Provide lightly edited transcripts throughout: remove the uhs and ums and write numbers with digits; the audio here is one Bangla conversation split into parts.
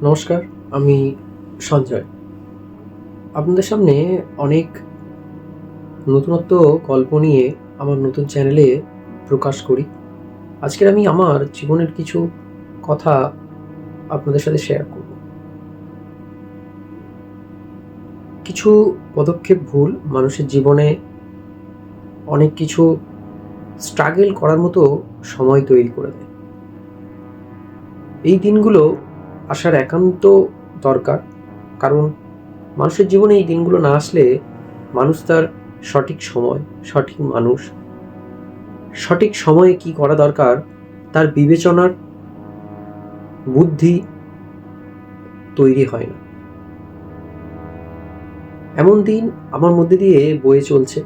নমস্কার, আমি সঞ্জয়। আপনাদের সামনে অনেক নতুনত্ব গল্প নিয়ে আমার নতুন চ্যানেলে প্রকাশ করি। আজকের আমি আমার জীবনের কিছু কথা আপনাদের সাথে শেয়ার করব। কিছু পদক্ষেপ ভুল মানুষের জীবনে অনেক কিছু স্ট্রাগল করার মতো সময় তৈরি করে দেয়। এই দিনগুলো আসার একান্ত দরকার, কারণ মানুষের জীবনে এই দিনগুলো না আসলে মানুষ তার সঠিক সময়, সঠিক মানুষ, সঠিক সময়ে কি করা দরকার তার বিবেচনার বুদ্ধি তৈরি হয় না। এমন দিন আমার মধ্যে দিয়ে বয়ে চলছে।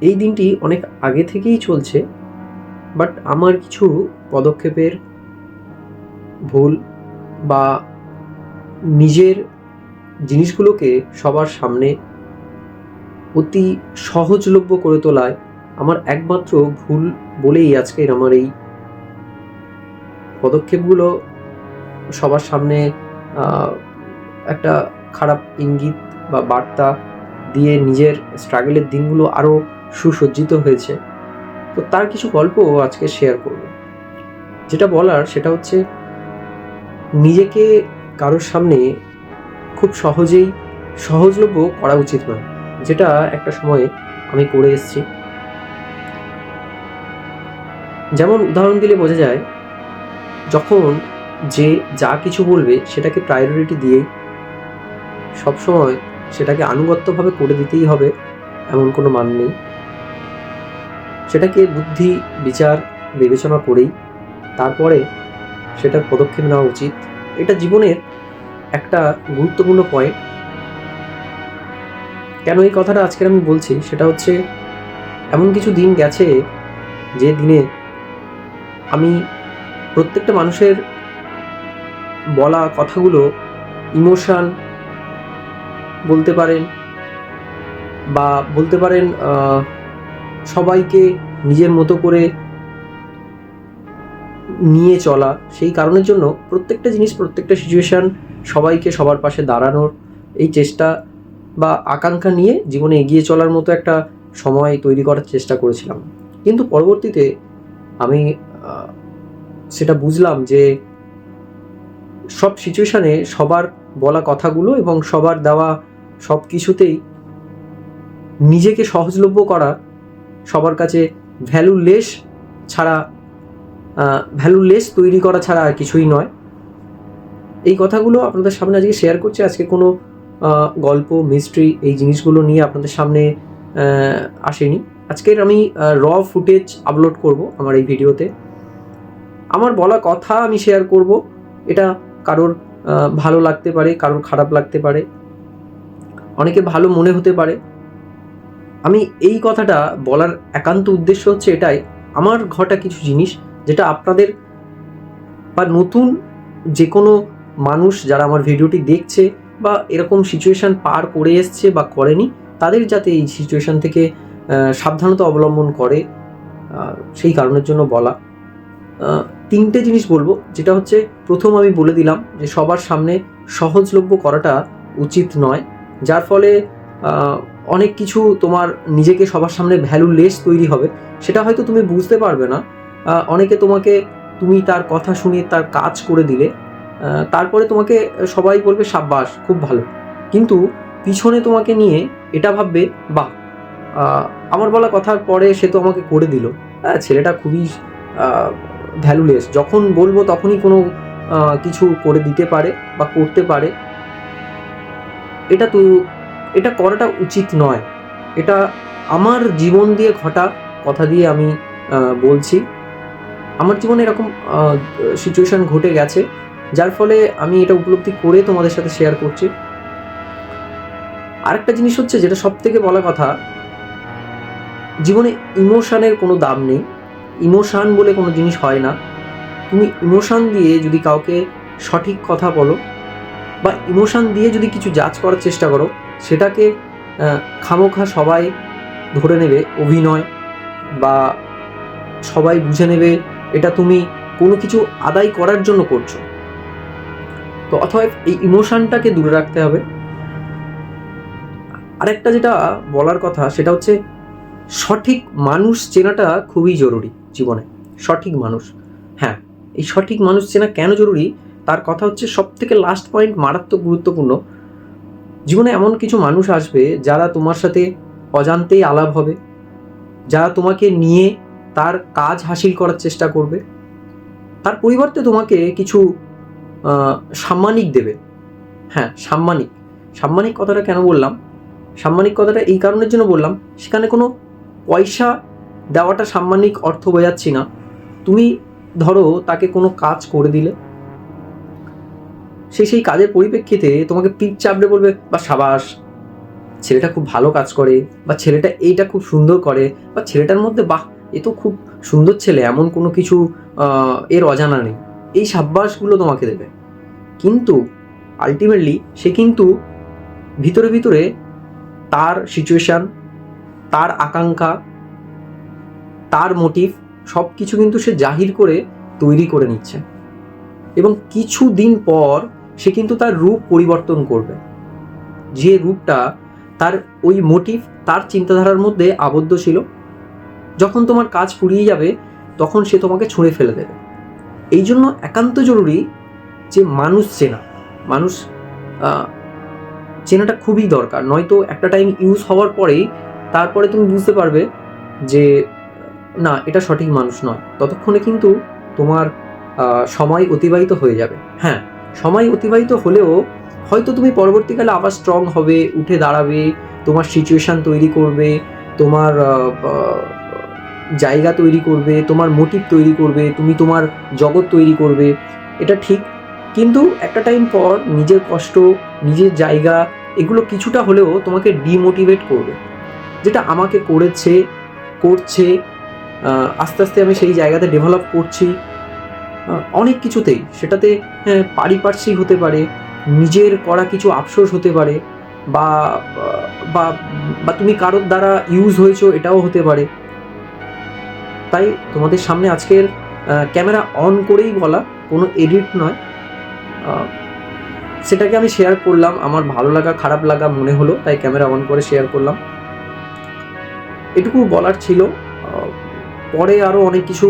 এই দিনটি অনেক আগে থেকেই চলছে, বাট আমার কিছু পদক্ষেপের ভুল বা নিজের জিনিসগুলোকে সবার সামনে অতি সহজলভ্য করে তোলায় আমার একমাত্র ভুল বলেই আজকের আমার এই পদক্ষেপগুলো সবার সামনে একটা খারাপ ইঙ্গিত বা বার্তা দিয়ে নিজের স্ট্রাগলের দিনগুলো আরও সুসজ্জিত হয়েছে। তো তার কিছু গল্প আজকে শেয়ার করব। যেটা বলার সেটা হচ্ছে, নিজেকে কারোর সামনে খুব সহজেই সহজলভ্য করা উচিত নয়, যেটা একটা সময়ে আমি করে এসেছি। যেমন উদাহরণ দিলে বোঝা যায়, যখন যে যা কিছু বলবে সেটাকে প্রায়োরিটি দিয়েই সবসময় সেটাকে আনুগত্যভাবে করে দিতেই হবে এমন কোনো মান নেই। সেটাকে বুদ্ধি, বিচার, বিবেচনা করেই তারপরে সেটার পদক্ষেপ নেওয়া উচিত। এটা জীবনের একটা গুরুত্বপূর্ণ পয়েন্ট। কেন এই কথাটা আজকের আমি বলছি সেটা হচ্ছে, এমন কিছু দিন গেছে যে দিনে আমি প্রত্যেকটা মানুষের বলা কথাগুলো ইমোশন বলতে পারেন, বা বলতে পারেন সবাইকে নিজের মতো করে নিয়ে চলা। সেই কারণের জন্য প্রত্যেকটা জিনিস, প্রত্যেকটা সিচুয়েশান সবাইকে সবার পাশে দাঁড়ানোর এই চেষ্টা বা আকাঙ্ক্ষা নিয়ে জীবনে এগিয়ে চলার মতো একটা সময় তৈরি করার চেষ্টা করেছিলাম। কিন্তু পরবর্তীতে আমি সেটা বুঝলাম যে সব সিচুয়েশানে সবার বলা কথাগুলো এবং সবার দেওয়া সব কিছুতেই নিজেকে সহজলভ্য করা, সবার কাছে ভ্যালুলেস তৈরি করা ছাড়া আর কিছুই নয়। এই কথাগুলো আপনাদের সামনে আজকে শেয়ার করছি। আজকে কোনো গল্প, মিস্ট্রি এই জিনিসগুলো নিয়ে আপনাদের সামনে আসেনি। আজকের আমি র ফুটেজ আপলোড করব আমার এই ভিডিওতে। আমার বলা কথা আমি শেয়ার করব। এটা কারোর ভালো লাগতে পারে, কারোর খারাপ লাগতে পারে, অনেকে ভালো মনে হতে পারে। আমি এই কথাটা বলার একান্ত উদ্দেশ্য হচ্ছে এটাই, আমার ঘটা কিছু জিনিস যেটা আপনাদের বা নতুন যে কোনো মানুষ যারা আমার ভিডিওটি দেখছে বা এরকম সিচুয়েশান পার করে এসছে বা করেনি, তাদের যাতে এই সিচুয়েশান থেকে সাবধানতা অবলম্বন করে, সেই কারণের জন্য বলা। তিনটে জিনিস বলবো, যেটা হচ্ছে, প্রথম আমি বলে দিলাম যে সবার সামনে সহজলভ্য করাটা উচিত নয়, যার ফলে অনেক কিছু তোমার নিজেকে সবার সামনে ভ্যালুলেস তৈরি হবে। সেটা হয়তো তুমি বুঝতে পারবে না। অনেকে তোমাকে, তুমি তার কথা শুনে তার কাজ করে দিলে, তারপরে তোমাকে সবাই বলবে সাব্বাস, খুব ভালো, কিন্তু পিছনে তোমাকে নিয়ে এটা ভাববে, বাহ, আমার বলা কথার পরে সে তো আমাকে করে দিল, ছেলেটা খুবই ভ্যালুলেস, যখন বলবো তখনই কোনো কিছু করে দিতে পারে বা করতে পারে। এটা করাটা উচিত নয়। এটা আমার জীবন দিয়ে ঘটা কথা দিয়ে আমি বলছি। আমার জীবনে এরকম সিচুয়েশান ঘটে গেছে, যার ফলে আমি এটা উপলব্ধি করে তোমাদের সাথে শেয়ার করছি। আরেকটা জিনিস হচ্ছে, যেটা সব থেকে বলা কথা, জীবনে ইমোশানের কোনো দাম নেই। ইমোশান বলে কোনো জিনিস হয় না। তুমি ইমোশান দিয়ে যদি কাউকে সঠিক কথা বলো বা ইমোশান দিয়ে যদি কিছু জাজ করার চেষ্টা করো, সেটাকে খামোখা সবাই ধরে নেবে অভিনয়, বা সবাই বুঝে নেবে এটা তুমি কোনো কিছু আদায় করার জন্য করছো। তো অতএব এই ইমোশনটাকে দূরে রাখতে হবে। আরেকটা যেটা বলার কথা সেটা হচ্ছে সঠিক মানুষ চেনাটা খুবই জরুরি জীবনে। সঠিক মানুষ, হ্যাঁ, এই সঠিক মানুষ চেনা কেন জরুরি তার কথা হচ্ছে সবথেকে লাস্ট পয়েন্ট, মারাত্মক গুরুত্বপূর্ণ। জীবনে এমন কিছু মানুষ আসবে যারা তোমার সাথে অজান্তেই আলাপ হবে, যারা তোমাকে নিয়ে তার কাজ হাসিল করার চেষ্টা করবে, তার পরিবর্তে তোমাকে কিছু সাম্মানিক দেবে। হ্যাঁ, সাম্মানিক কথাটা কেন বললাম, সাম্মানিক কথাটা এই কারণের জন্য বললাম, সেখানে কোনো পয়সা দেওয়াটা সাম্মানিক অর্থ বোঝাচ্ছি না। তুমি ধরো তাকে কোনো কাজ করে দিলে, সেই কাজের পরিপ্রেক্ষিতে তোমাকে পিঠ চাপড়ে বলবে, বা সাবাস, ছেলেটা খুব ভালো কাজ করে, বা ছেলেটা এইটা খুব সুন্দর করে, বা ছেলেটার মধ্যে বাহ, এ তো খুব সুন্দর ছেলে, এমন কোনো কিছু এর অজানা নেই, এই সাব্বাসগুলো তোমাকে দেবে। কিন্তু আলটিমেটলি সে কিন্তু ভিতরে ভিতরে তার সিচুয়েশান, তার আকাঙ্ক্ষা, তার মোটিভ সব কিছু কিন্তু সে জাহির করে তৈরি করে নিচ্ছে, এবং কিছু দিন পর সে কিন্তু তার রূপ পরিবর্তন করবে। যে রূপটা তার ওই মোটিভ, তার চিন্তাধারার মধ্যে আবদ্ধ ছিল, যখন তোমার কাজ ফুরিয়ে যাবে তখন সে তোমাকে ছুঁড়ে ফেলে দেবে। এই জন্য একান্ত জরুরি যে মানুষ চেনাটা খুবই দরকার। নয়তো একটা টাইম ইউজ হওয়ার পরেই তারপরে তুমি বুঝতে পারবে যে না, এটা সঠিক মানুষ নয়। ততক্ষণে কিন্তু তোমার সময় অতিবাহিত হয়ে যাবে। হ্যাঁ, সময় অতিবাহিত হলেও হয়তো তুমি পরবর্তীকালে আবার স্ট্রং হবে, উঠে দাঁড়াবে, তোমার সিচুয়েশান তৈরি করবে, তোমার জায়গা তৈরি করবে, তোমার মোটিভ তৈরি করবে, তুমি তোমার জগৎ তৈরি করবে, এটা ঠিক। কিন্তু একটা টাইম পর নিজের কষ্ট, নিজের জায়গা, এগুলো কিছুটা হলেও তোমাকে ডিমোটিভেট করবে। যেটা আমাকে করছে আস্তে আস্তে আমি সেই জায়গাতে ডেভেলপ করছি অনেক কিছুতেই। সেটাতে পারিপার্শ্বিক হতে পারে, নিজের করা কিছু আফসোস হতে পারে, বা বা বা তুমি কারোর দ্বারা ইউজ হয়েছো, এটাও হতে পারে। তাই তোমাদের সামনে আজকের ক্যামেরা অন করেই বলা, কোনো এডিট নয়, সেটাকে আমি শেয়ার করলাম। আমার ভালো লাগা খারাপ লাগা মনে হলো, তাই ক্যামেরা অন করে শেয়ার করলাম। এটুকু বলার ছিল। পরে আরও অনেক কিছু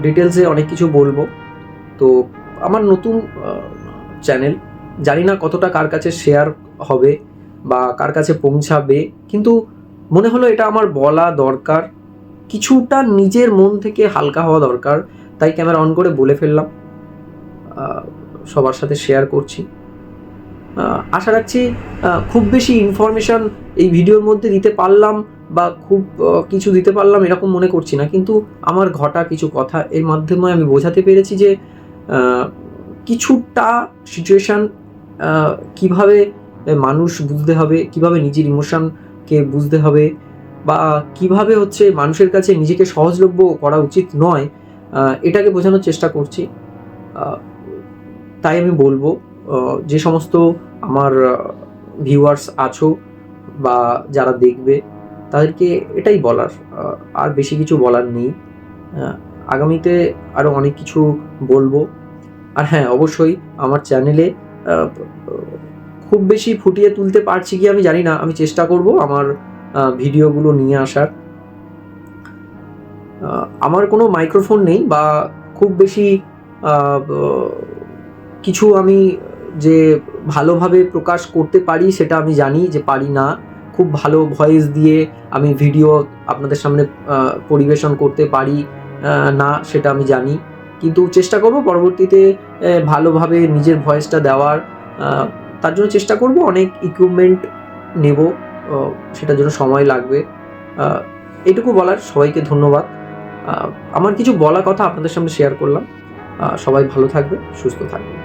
ডিটেলসে অনেক কিছু বলবো। তো আমার নতুন চ্যানেল, জানি না কতটা কার কাছে শেয়ার হবে বা কার কাছে পৌঁছাবে, কিন্তু মনে হলো এটা আমার বলা দরকার, কিছুটা নিজের মন থেকে হালকা হওয়া দরকার, তাই ক্যামেরা অন করে বলে ফেললাম, সবার সাথে শেয়ার করছি। আশা রাখছি খুব বেশি ইনফরমেশান এই ভিডিওর মধ্যে দিতে পারলাম, বা খুব কিছু দিতে পারলাম এরকম মনে করছি না। কিন্তু আমার ঘটা কিছু কথা এর মাধ্যমে আমি বোঝাতে পেরেছি যে কিছুটা সিচুয়েশান কিভাবে মানুষ বুঝতে হবে, কিভাবে নিজের ইমোশনকে বুঝতে হবে, বা কিভাবে হচ্ছে মানুষের কাছে নিজেকে সহজলভ্য করা উচিত নয়, এটাকে বোঝানোর চেষ্টা করছি। তাই আমি বলবো, যে সমস্ত আমার ভিউয়ার্স আছো বা যারা দেখবে, তাদেরকে এটাই বলার, আর বেশি কিছু বলার নেই। আগামীতে আরও অনেক কিছু বলবো। আর হ্যাঁ, অবশ্যই আমার চ্যানেলে খুব বেশি ফুটিয়ে তুলতে পারছি কি আমি জানি না, আমি চেষ্টা করব আমার ভিডিওগুলো নিয়ে আসার। আমার কোনো মাইক্রোফোন নেই, বা খুব বেশি কিছু আমি যে ভালোভাবে প্রকাশ করতে পারি সেটা আমি জানি যে পারি না। খুব ভালো ভয়েস দিয়ে আমি ভিডিও আপনাদের সামনে পরিবেশন করতে পারি না, সেটা আমি জানি, কিন্তু চেষ্টা করব পরবর্তীতে ভালোভাবে নিজের ভয়েসটা দেওয়ার। তার জন্য চেষ্টা করব, অনেক ইকুইপমেন্ট নেব, সেটার জন্য সময় লাগবে। এটুকু বলার, সবাইকে ধন্যবাদ। আমার কিছু বলা কথা আপনাদের সামনে শেয়ার করলাম। সবাই ভালো থাকবে, সুস্থ থাকবে।